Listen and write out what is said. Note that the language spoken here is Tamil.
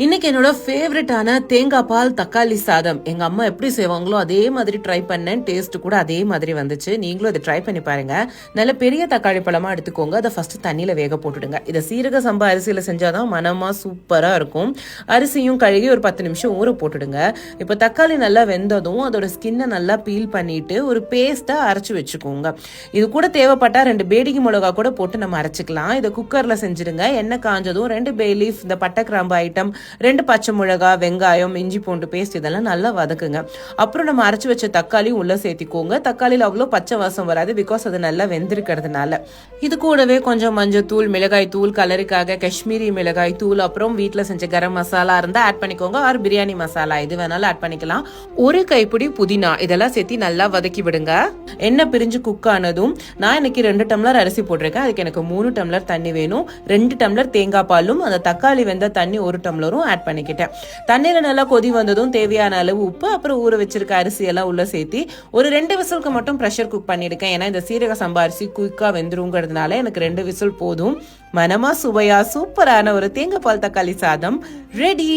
இன்னைக்கு என்னோட ஃபேவரட்டான தேங்காய் பால் தக்காளி சாதம் எங்க அம்மா எப்படி செய்வாங்களோ அதே மாதிரி ட்ரை பண்ணேன். டேஸ்ட் கூட அதே மாதிரி வந்துச்சு. நீங்களும் அதை ட்ரை பண்ணி பாருங்க. நல்ல பெரிய தக்காளி பழமா எடுத்துக்கோங்க. அதை ஃபர்ஸ்ட் தண்ணியில வேக போட்டுடுங்க. இதை சீரக சம்பா அரிசியில செஞ்சாதான் மனமா சூப்பரா இருக்கும். அரிசியும் கழுகி ஒரு 10 நிமிஷம் ஊற போட்டுடுங்க. இப்போ தக்காளி நல்லா வெந்ததும் அதோட ஸ்கின்னை நல்லா பீல் பண்ணிட்டு ஒரு பேஸ்டா அரைச்சு வச்சுக்கோங்க. இது கூட தேவைப்பட்டா 2 பேடிகை மிளகா கூட போட்டு நம்ம அரைச்சிக்கலாம். இதை குக்கர்ல செஞ்சிடுங்க. எண்ணெய் காஞ்சதும் 2 பே லீஃப், இந்த பட்டை கிராம்பு ஐட்டம், 2 பச்சை மிளகா, வெங்காயம், இஞ்சி பூண்டு பேஸ்ட் இதெல்லாம் நல்லா வதக்குங்க. அப்புறம் நம்ம அரைச்சு வச்ச தக்காளி உள்ள சேர்த்திக்கோங்க. தக்காளியில் அவ்வளோ பச்சை வாசம் வராது, பிகாஸ் அது நல்லா வெந்திருக்கிறதுனால. இது கூடவே கொஞ்சம் மஞ்சத்தூள், மிளகாய் தூள், கலருக்காக காஷ்மீரி மிளகாய் தூள், அப்புறம் வீட்டில் செஞ்ச கரம் மசாலா இருந்தால் ஆட் பண்ணிக்கோங்க. ஆர் பிரியாணி மசாலா இது வேணாலும் ஆட் பண்ணிக்கலாம். ஒரு கைப்பிடி புதினா இதெல்லாம் சேர்த்து நல்லா வதக்கி விடுங்க. எண்ணெய் பிரிஞ்சு குக் ஆனதும் நான் இன்னைக்கு 2 டம்ளர் அரிசி போட்டிருக்கேன். அதுக்கு எனக்கு 3 டம்ளர் தண்ணி வேணும். 2 டம்ளர் தேங்காய் பாலும் அந்த தக்காளி வெந்த தண்ணி 1 டம்ளரும் ஆட் பண்ணிக்கிட்டேன். தண்ணீரை நல்லா கொதி வந்ததும் தேவையான அளவு உப்பு, அப்புறம் ஊற வச்சிருக்க அரிசி எல்லாம் உள்ள சேர்த்து ஒரு 2 விசிலுக்கு மட்டும் ப்ரெஷர் குக் பண்ணிருக்கேன். ஏன்னா இந்த சீரக சம்பா அரிசி குயிக்கா வெந்துருங்கிறதுனால எனக்கு 2 விசில் போதும். மனமா சுவையா சூப்பரான ஒரு தேங்காய் பால் தக்காளி சாதம் ரெடி.